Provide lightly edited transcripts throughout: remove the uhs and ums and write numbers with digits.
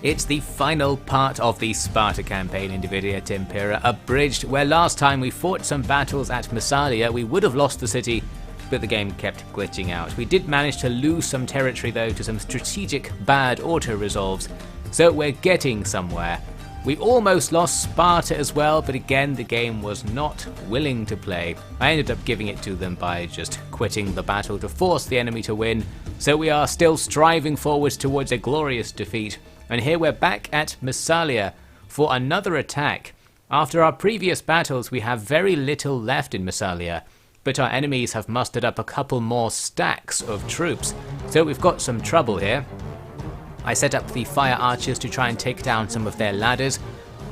It's the final part of the Sparta campaign in Dividia Tempera Abridged, where last time we fought some battles at Masalia. We would have lost the city, but the game kept glitching out. We did manage to lose some territory though to some strategic bad auto-resolves, so we're getting somewhere. We almost lost Sparta as well, but again the game was not willing to play. I ended up giving it to them by just quitting the battle to force the enemy to win, so we are still striving forwards towards a glorious defeat. And here we're back at Masalia for another attack. After our previous battles we have very little left in Masalia, but our enemies have mustered up a couple more stacks of troops, so we've got some trouble here. I set up the fire archers to try and take down some of their ladders,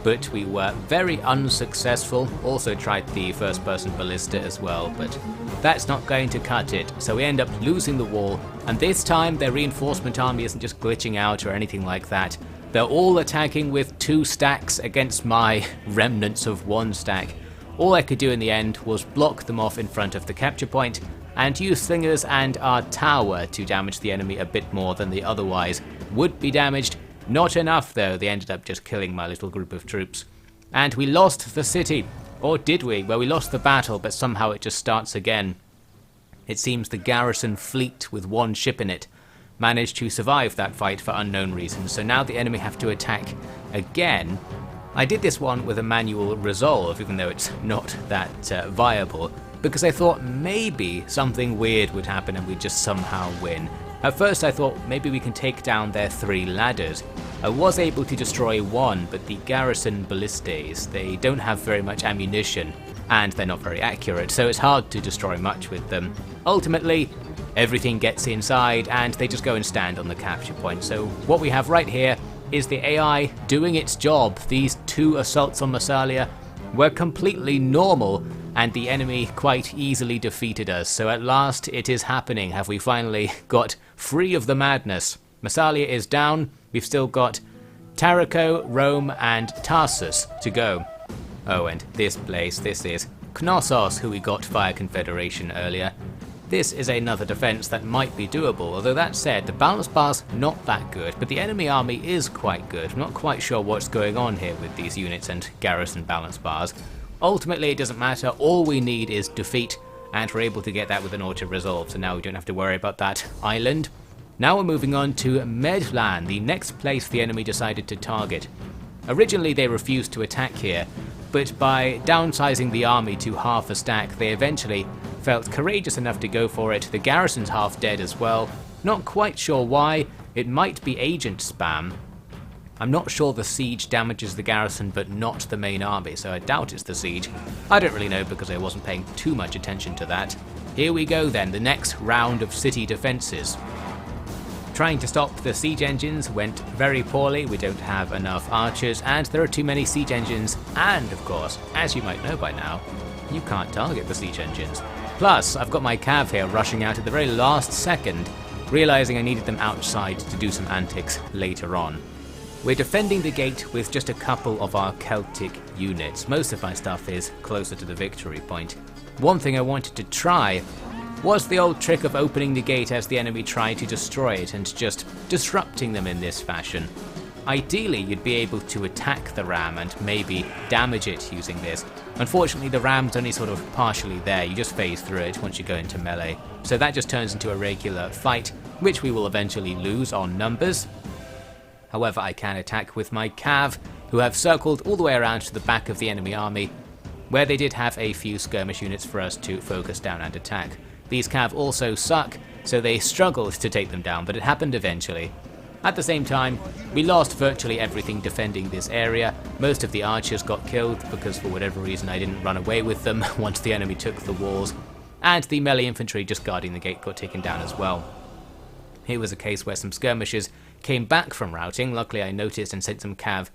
but we were very unsuccessful. Also tried the first person ballista as well, but that's not going to cut it, so we end up losing the wall, and this time their reinforcement army isn't just glitching out or anything like that. They're all attacking with 2 stacks against my remnants of 1 stack. All I could do in the end was block them off in front of the capture point and use slingers and our tower to damage the enemy a bit more than they otherwise would be damaged. Not enough though, they ended up just killing my little group of troops. And we lost the city. Or did we? Well, we lost the battle, but somehow it just starts again. It seems the garrison fleet with 1 ship in it managed to survive that fight for unknown reasons, so now the enemy have to attack again. I did this one with a manual resolve, even though it's not that viable, because I thought maybe something weird would happen and we'd just somehow win. At first I thought maybe we can take down their 3 ladders. I was able to destroy 1, but the garrison ballistas, they don't have very much ammunition, and they're not very accurate, so it's hard to destroy much with them. Ultimately, everything gets inside and they just go and stand on the capture point. So what we have right here is the AI doing its job. These 2 assaults on Masalia were completely normal, and the enemy quite easily defeated us. So at last it is happening. Have we finally got free of the madness? Masalia is down. We've still got Tarraco, Rome and Tarsus to go. Oh, and this place, this is Knossos, who we got via Confederation earlier. This is another defense that might be doable, although that said, the balance bar's not that good, but the enemy army is quite good. I'm not quite sure what's going on here with these units and garrison balance bars. Ultimately it doesn't matter, all we need is defeat, and we're able to get that with an auto-resolve, so now we don't have to worry about that island. Now we're moving on to Medland, the next place the enemy decided to target. Originally they refused to attack here, but by downsizing the army to half a stack, they eventually felt courageous enough to go for it. The garrison's half dead as well. Not quite sure why. It might be agent spam. I'm not sure the siege damages the garrison but not the main army, so I doubt it's the siege. I don't really know because I wasn't paying too much attention to that. Here we go then, the next round of city defences. Trying to stop the siege engines went very poorly. We don't have enough archers and there are too many siege engines, and of course, as you might know by now, you can't target the siege engines. Plus, I've got my cav here rushing out at the very last second, realising I needed them outside to do some antics later on. We're defending the gate with just a couple of our Celtic units. Most of my stuff is closer to the victory point. One thing I wanted to try was the old trick of opening the gate as the enemy tried to destroy it and just disrupting them in this fashion. Ideally, you'd be able to attack the ram and maybe damage it using this. Unfortunately, the ram's only sort of partially there, you just phase through it once you go into melee. So that just turns into a regular fight, which we will eventually lose on numbers. However, I can attack with my cav, who have circled all the way around to the back of the enemy army, where they did have a few skirmish units for us to focus down and attack. These cav also suck, so they struggled to take them down, but it happened eventually. At the same time, we lost virtually everything defending this area. Most of the archers got killed because for whatever reason I didn't run away with them once the enemy took the walls, and the melee infantry just guarding the gate got taken down as well. Here was a case where some skirmishers came back from routing. Luckily I noticed and sent some cav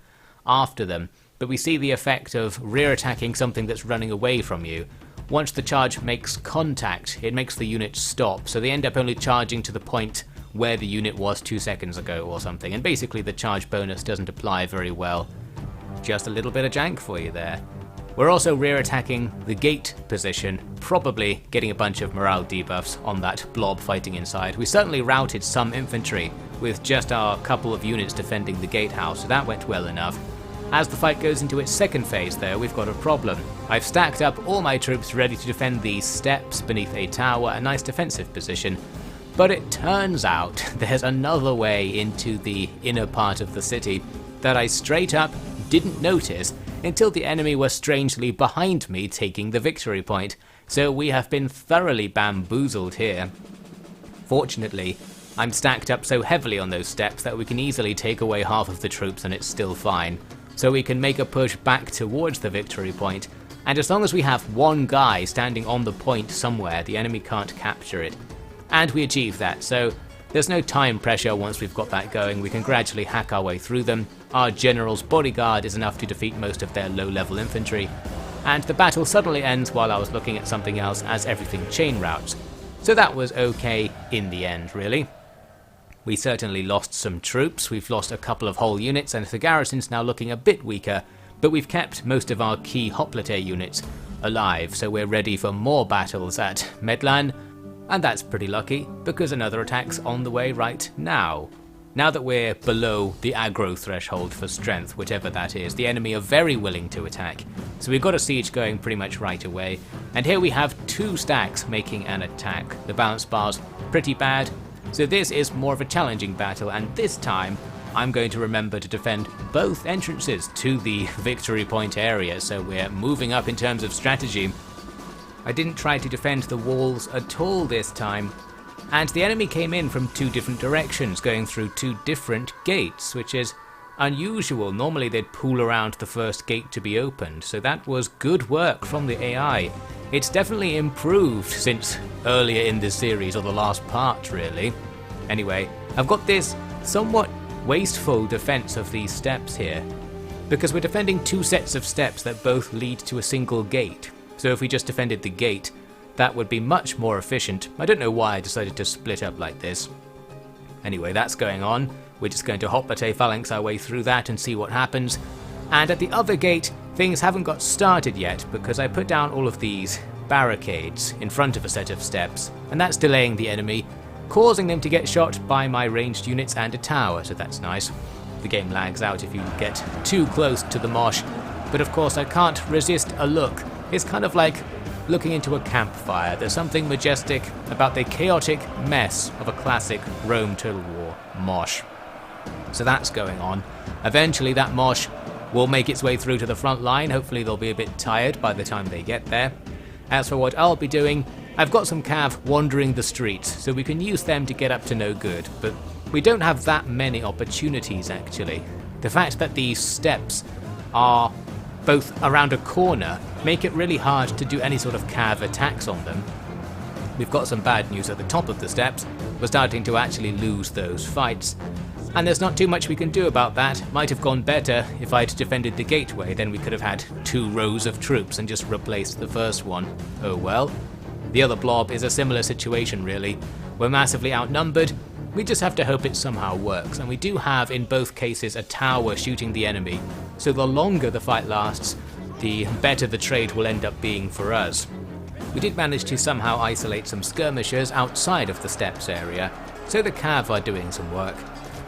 after them, but we see the effect of rear attacking something that's running away from you. Once the charge makes contact, it makes the unit stop, so they end up only charging to the point where the unit was 2 seconds ago or something, and basically the charge bonus doesn't apply very well. Just a little bit of jank for you there. We're also rear attacking the gate position, probably getting a bunch of morale debuffs on that blob fighting inside. We certainly routed some infantry with just our couple of units defending the gatehouse, so that went well enough. As the fight goes into its second phase though, we've got a problem. I've stacked up all my troops ready to defend these steps beneath a tower, a nice defensive position, but it turns out there's another way into the inner part of the city that I straight up didn't notice until the enemy was strangely behind me taking the victory point, so we have been thoroughly bamboozled here. Fortunately, I'm stacked up so heavily on those steps that we can easily take away half of the troops and it's still fine. So we can make a push back towards the victory point, and as long as we have one guy standing on the point somewhere, the enemy can't capture it. And we achieve that, so there's no time pressure once we've got that going. We can gradually hack our way through them. Our general's bodyguard is enough to defeat most of their low-level infantry, and the battle suddenly ends while I was looking at something else as everything chain routes. So that was okay in the end, really. We certainly lost some troops, we've lost a couple of whole units, and the garrison's now looking a bit weaker, but we've kept most of our key hoplite units alive, so we're ready for more battles at Medland, and that's pretty lucky, because another attack's on the way right now. Now that we're below the aggro threshold for strength, whatever that is, the enemy are very willing to attack, so we've got a siege going pretty much right away, and here we have 2 stacks making an attack. The balance bar's pretty bad, so this is more of a challenging battle, and this time I'm going to remember to defend both entrances to the victory point area, so we're moving up in terms of strategy. I didn't try to defend the walls at all this time, and the enemy came in from 2 different directions, going through 2 different gates, which is unusual. Normally they'd pool around the first gate to be opened, so that was good work from the AI. It's definitely improved since earlier in the series, or the last part really. Anyway, I've got this somewhat wasteful defense of these steps here, because we're defending 2 sets of steps that both lead to a single gate. So if we just defended the gate, that would be much more efficient. I don't know why I decided to split up like this. Anyway, that's going on. We're just going to hoplite phalanx our way through that and see what happens. And at the other gate, things haven't got started yet because I put down all of these barricades in front of a set of steps, and that's delaying the enemy, causing them to get shot by my ranged units and a tower, so that's nice. The game lags out if you get too close to the mosh, but of course I can't resist a look. It's kind of like looking into a campfire. There's something majestic about the chaotic mess of a classic Rome Total War mosh. So that's going on. Eventually that mosh will make its way through to the front line. Hopefully they'll be a bit tired by the time they get there. As for what I'll be doing, I've got some cav wandering the streets, so we can use them to get up to no good, but we don't have that many opportunities actually. The fact that these steps are both around a corner make it really hard to do any sort of cav attacks on them. We've got some bad news at the top of the steps. We're starting to actually lose those fights, and there's not too much we can do about that. Might have gone better if I'd defended the gateway, then we could have had 2 rows of troops and just replaced the first one. Oh well. The other blob is a similar situation really. We're massively outnumbered. We just have to hope it somehow works, and we do have in both cases a tower shooting the enemy, so the longer the fight lasts, the better the trade will end up being for us. We did manage to somehow isolate some skirmishers outside of the steps area, so the cav are doing some work.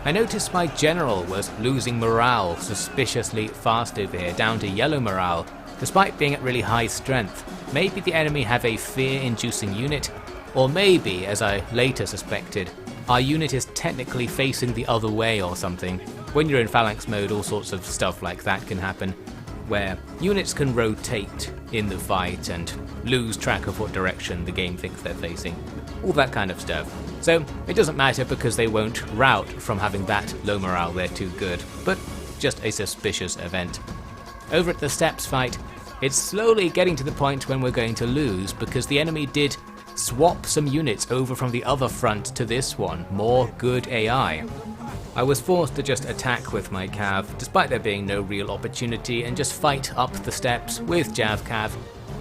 I noticed my general was losing morale suspiciously fast over here, down to yellow morale, despite being at really high strength. Maybe the enemy have a fear-inducing unit, or maybe, as I later suspected, our unit is technically facing the other way or something. When you're in phalanx mode, all sorts of stuff like that can happen, where units can rotate in the fight and lose track of what direction the game thinks they're facing. All that kind of stuff. So it doesn't matter because they won't rout from having that low morale, they're too good, but just a suspicious event. Over at the steps fight, it's slowly getting to the point when we're going to lose because the enemy did swap some units over from the other front to this one. More good AI. I was forced to just attack with my cav, despite there being no real opportunity, and just fight up the steps with Jav cav.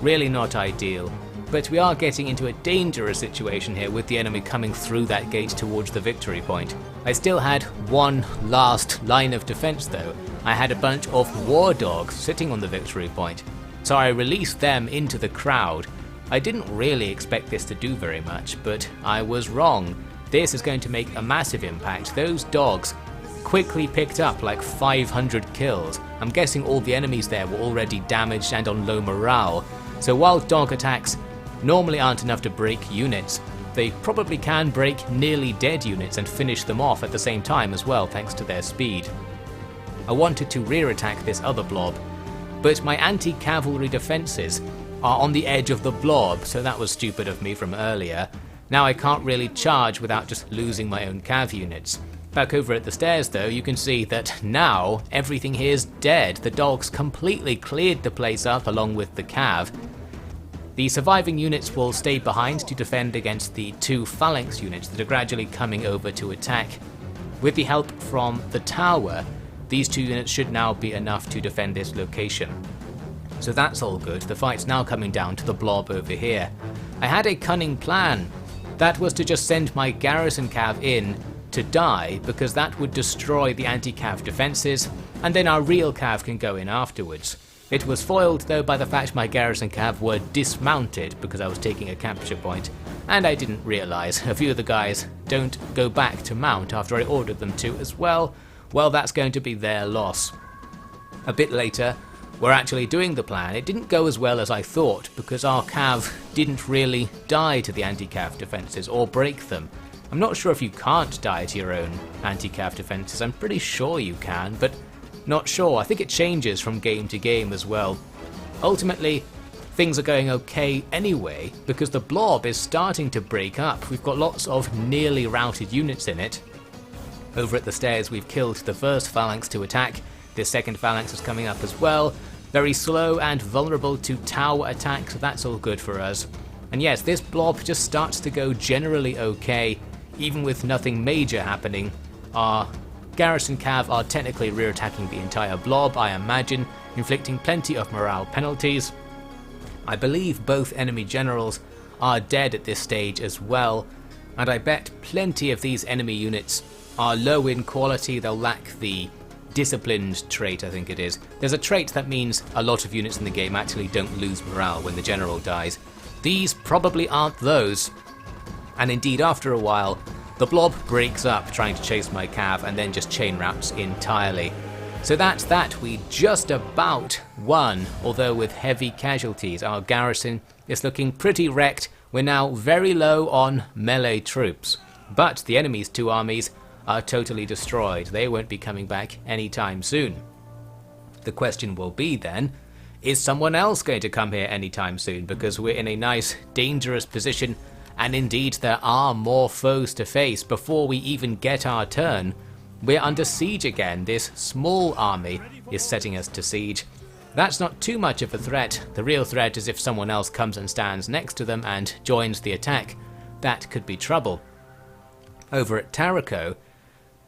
Really not ideal. But we are getting into a dangerous situation here with the enemy coming through that gate towards the victory point. I still had one last line of defense though. I had a bunch of war dogs sitting on the victory point, so I released them into the crowd. I didn't really expect this to do very much, but I was wrong. this is going to make a massive impact. Those dogs quickly picked up like 500 kills. I'm guessing all the enemies there were already damaged and on low morale. So while dog attacks normally aren't enough to break units, they probably can break nearly dead units and finish them off at the same time as well, thanks to their speed. I wanted to rear attack this other blob, but my anti-cavalry defences are on the edge of the blob, so that was stupid of me from earlier. Now I can't really charge without just losing my own cav units. Back over at the stairs though, you can see that now everything here is dead. The dogs completely cleared the place up along with the cav. The surviving units will stay behind to defend against the 2 phalanx units that are gradually coming over to attack. With the help from the tower, these 2 units should now be enough to defend this location. So that's all good. The fight's now coming down to the blob over here. I had a cunning plan. That was to just send my garrison cav in to die, because that would destroy the anti-cav defences, and then our real cav can go in afterwards. It was foiled though by the fact my garrison cav were dismounted because I was taking a capture point, and I didn't realise a few of the guys don't go back to mount after I ordered them to as well. Well, that's going to be their loss. A bit later, we're actually doing the plan. It didn't go as well as I thought because our cav didn't really die to the anti-cav defences or break them. I'm not sure if you can't die to your own anti-cav defences. I'm pretty sure you can, but not sure. I think it changes from game to game as well. Ultimately, things are going okay anyway because the blob is starting to break up. We've got lots of nearly routed units in it. Over at the stairs, we've killed the first phalanx to attack. The second phalanx is coming up as well. Very slow and vulnerable to tower attacks, so that's all good for us. And yes, this blob just starts to go generally okay. Even with nothing major happening, our garrison cav are technically rear attacking the entire blob, I imagine, inflicting plenty of morale penalties. I believe both enemy generals are dead at this stage as well, and I bet plenty of these enemy units are low in quality. They'll lack the disciplined trait, I think it is. There's a trait that means a lot of units in the game actually don't lose morale when the general dies. These probably aren't those. And indeed, after a while, the blob breaks up trying to chase my cav and then just chain routes entirely. So that's that. We just about won, although with heavy casualties. Our garrison is looking pretty wrecked. We're now very low on melee troops. But the enemy's 2 armies are totally destroyed. They won't be coming back anytime soon. The question will be then, is someone else going to come here anytime soon? Because we're in a nice, dangerous position. And indeed there are more foes to face before we even get our turn. We're under siege again. This small army is setting us to siege. That's not too much of a threat. The real threat is if someone else comes and stands next to them and joins the attack. That could be trouble. Over at Tarraco,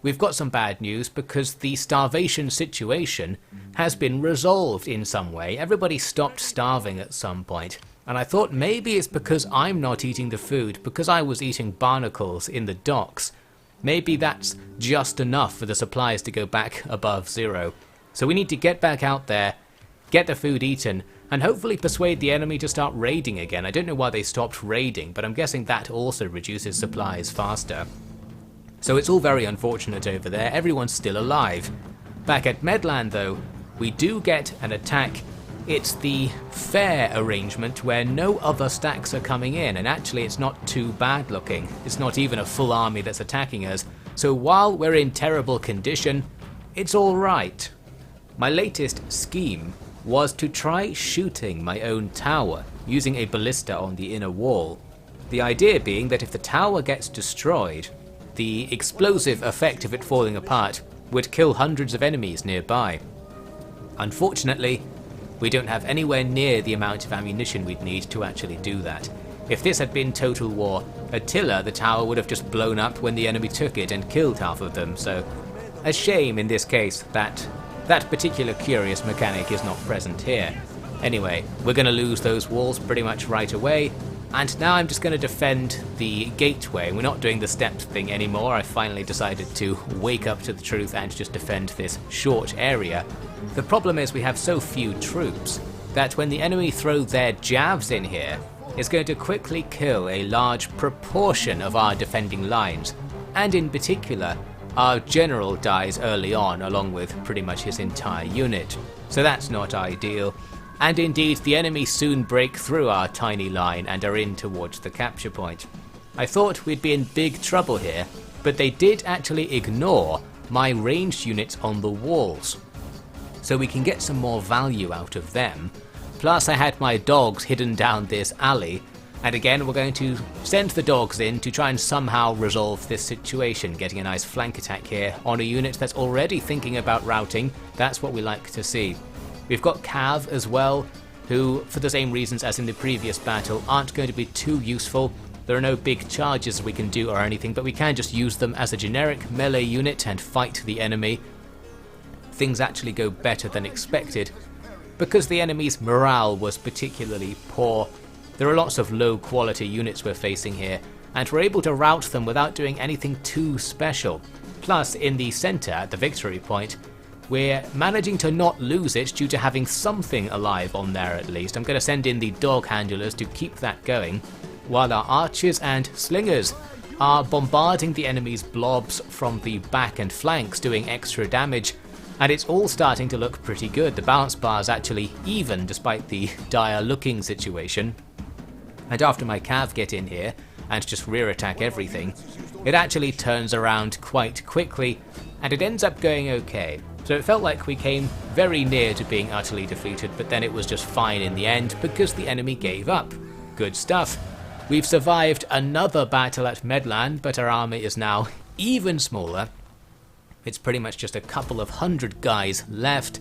we've got some bad news because the starvation situation has been resolved in some way. Everybody stopped starving at some point. And I thought maybe it's because I'm not eating the food, because I was eating barnacles in the docks. Maybe that's just enough for the supplies to go back above 0. So we need to get back out there, get the food eaten, and hopefully persuade the enemy to start raiding again. I don't know why they stopped raiding, but I'm guessing that also reduces supplies faster. So it's all very unfortunate over there. Everyone's still alive. Back at Medland though, we do get an attack. It's the fair arrangement where no other stacks are coming in, and actually it's not too bad looking. It's not even a full army that's attacking us, so while we're in terrible condition, it's alright. My latest scheme was to try shooting my own tower, using a ballista on the inner wall. The idea being that if the tower gets destroyed, the explosive effect of it falling apart would kill hundreds of enemies nearby. Unfortunately, we don't have anywhere near the amount of ammunition we'd need to actually do that. If this had been Total War Attila, the tower would have just blown up when the enemy took it and killed half of them, so a shame in this case that that particular curious mechanic is not present here. Anyway, we're going to lose those walls pretty much right away, and now I'm just going to defend the gateway. We're not doing the stepped thing anymore. I finally decided to wake up to the truth and just defend this short area. The problem is we have so few troops that when the enemy throw their jabs in here, is going to quickly kill a large proportion of our defending lines, and in particular, our general dies early on along with pretty much his entire unit, so that's not ideal. And indeed, the enemy soon break through our tiny line and are in towards the capture point. I thought we'd be in big trouble here, but they did actually ignore my ranged units on the walls, so we can get some more value out of them. Plus I had my dogs hidden down this alley, and again we're going to send the dogs in to try and somehow resolve this situation, getting a nice flank attack here on a unit that's already thinking about routing. That's what we like to see. We've got Cav as well, who, for the same reasons as in the previous battle, aren't going to be too useful. There are no big charges we can do or anything, but we can just use them as a generic melee unit and fight the enemy. Things actually go better than expected, because the enemy's morale was particularly poor. There are lots of low quality units we're facing here, and we're able to rout them without doing anything too special. Plus, in the centre, at the victory point, we're managing to not lose it due to having something alive on there at least. I'm going to send in the dog handlers to keep that going, while our archers and slingers are bombarding the enemy's blobs from the back and flanks, doing extra damage, and it's all starting to look pretty good. The balance bar is actually even despite the dire looking situation. And after my cav get in here and just rear attack everything, it actually turns around quite quickly and it ends up going okay. So it felt like we came very near to being utterly defeated, but then it was just fine in the end because the enemy gave up. Good stuff. We've survived another battle at Medland, but our army is now even smaller. It's pretty much just a couple of hundred guys left.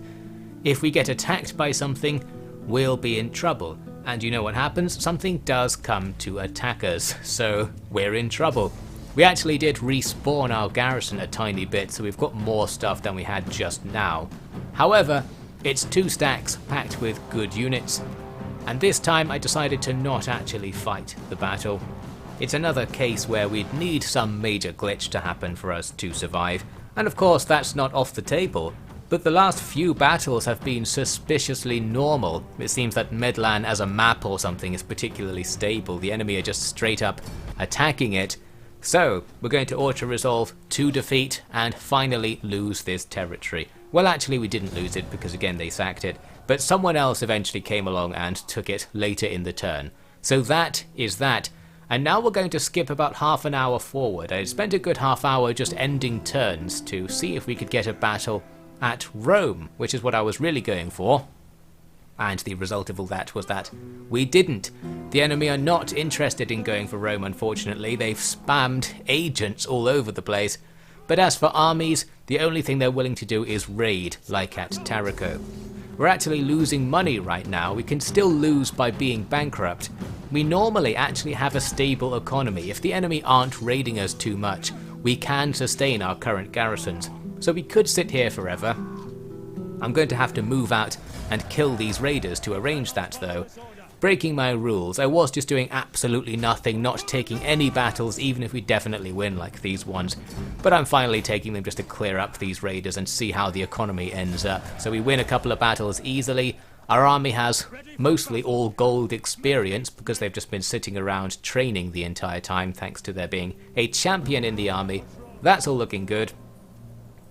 If we get attacked by something, we'll be in trouble. And you know what happens? Something does come to attack us, so we're in trouble. We actually did respawn our garrison a tiny bit, so we've got more stuff than we had just now. However, it's 2 stacks packed with good units, and this time I decided to not actually fight the battle. It's another case where we'd need some major glitch to happen for us to survive, and of course that's not off the table, but the last few battles have been suspiciously normal. It seems that Medland as a map or something is particularly stable. The enemy are just straight up attacking it. So we're going to auto-resolve to defeat and finally lose this territory. Well, actually we didn't lose it because again they sacked it, but someone else eventually came along and took it later in the turn. So that is that. And now we're going to skip about half an hour forward. I spent a good half hour just ending turns to see if we could get a battle at Rome, which is what I was really going for. And the result of all that was that we didn't. The enemy are not interested in going for Rome, unfortunately. They've spammed agents all over the place. But as for armies, the only thing they're willing to do is raid, like at Tarraco. We're actually losing money right now. We can still lose by being bankrupt. We normally actually have a stable economy. If the enemy aren't raiding us too much, we can sustain our current garrisons. So we could sit here forever. I'm going to have to move out and kill these raiders to arrange that though. Breaking my rules, I was just doing absolutely nothing, not taking any battles even if we definitely win like these ones. But I'm finally taking them just to clear up these raiders and see how the economy ends up. So we win a couple of battles easily. Our army has mostly all gold experience because they've just been sitting around training the entire time thanks to there being a champion in the army. That's all looking good.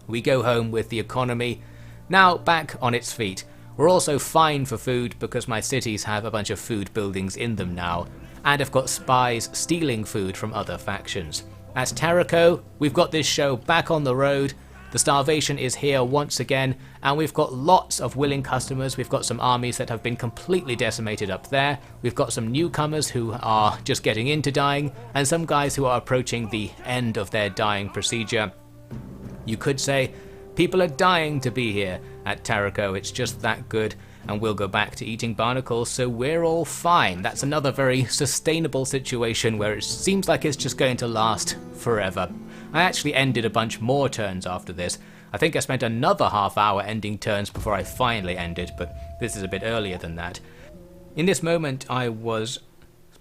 We go home with the economy now back on its feet. We're also fine for food because my cities have a bunch of food buildings in them now, and I've got spies stealing food from other factions. At Tarraco, we've got this show back on the road. The starvation is here once again, and we've got lots of willing customers. We've got some armies that have been completely decimated up there. We've got some newcomers who are just getting into dying, and some guys who are approaching the end of their dying procedure. You could say people are dying to be here at Tarraco. It's just that good, and we'll go back to eating barnacles, so we're all fine. That's another very sustainable situation where it seems like it's just going to last forever. I actually ended a bunch more turns after this. I think I spent another half hour ending turns before I finally ended, but this is a bit earlier than that. In this moment I was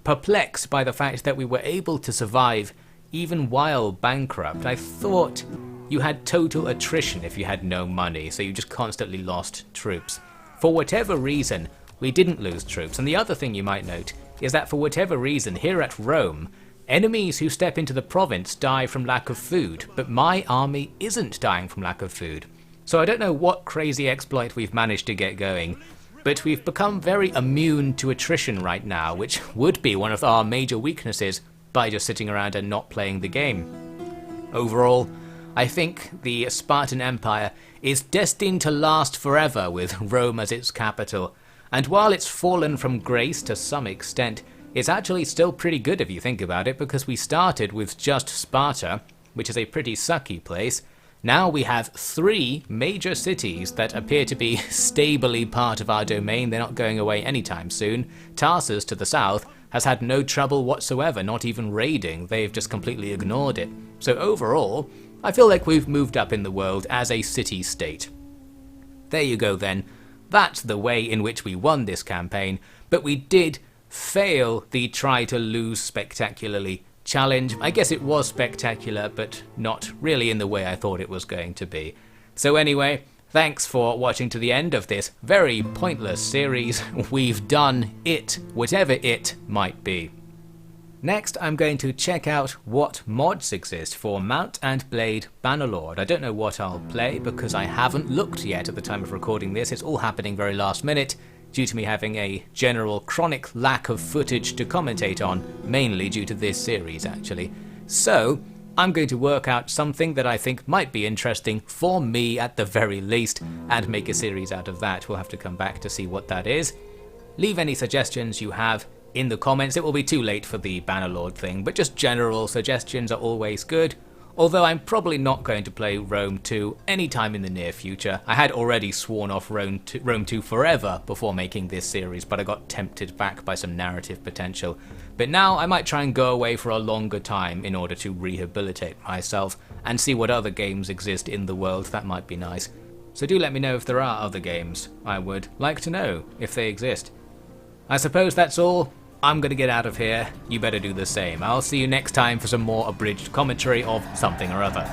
perplexed by the fact that we were able to survive even while bankrupt. I thought you had total attrition if you had no money, so you just constantly lost troops. For whatever reason, we didn't lose troops, and the other thing you might note is that for whatever reason here at Rome, enemies who step into the province die from lack of food, but my army isn't dying from lack of food. So I don't know what crazy exploit we've managed to get going, but we've become very immune to attrition right now, which would be one of our major weaknesses by just sitting around and not playing the game. Overall, I think the Spartan Empire is destined to last forever with Rome as its capital, and while it's fallen from grace to some extent, it's actually still pretty good if you think about it, because we started with just Sparta, which is a pretty sucky place. Now we have 3 major cities that appear to be stably part of our domain. They're not going away anytime soon. Tarsus to the south has had no trouble whatsoever, not even raiding. They've just completely ignored it. So overall, I feel like we've moved up in the world as a city-state. There you go then. That's the way in which we won this campaign, but we did fail the try to lose spectacularly challenge. I guess it was spectacular, but not really in the way I thought it was going to be. So anyway, thanks for watching to the end of this very pointless series. We've done it, whatever it might be. Next, I'm going to check out what mods exist for Mount and Blade Bannerlord. I don't know what I'll play because I haven't looked yet at the time of recording this. It's all happening very last minute due to me having a general chronic lack of footage to commentate on, mainly due to this series actually. So, I'm going to work out something that I think might be interesting for me at the very least and make a series out of that. We'll have to come back to see what that is. Leave any suggestions you have in the comments. It will be too late for the Bannerlord thing, but just general suggestions are always good. Although I'm probably not going to play Rome 2 anytime in the near future. I had already sworn off Rome 2 forever before making this series, but I got tempted back by some narrative potential. But now I might try and go away for a longer time in order to rehabilitate myself and see what other games exist in the world. That might be nice. So do let me know if there are other games. I would like to know if they exist. I suppose that's all. I'm gonna get out of here. You better do the same. I'll see you next time for some more abridged commentary of something or other.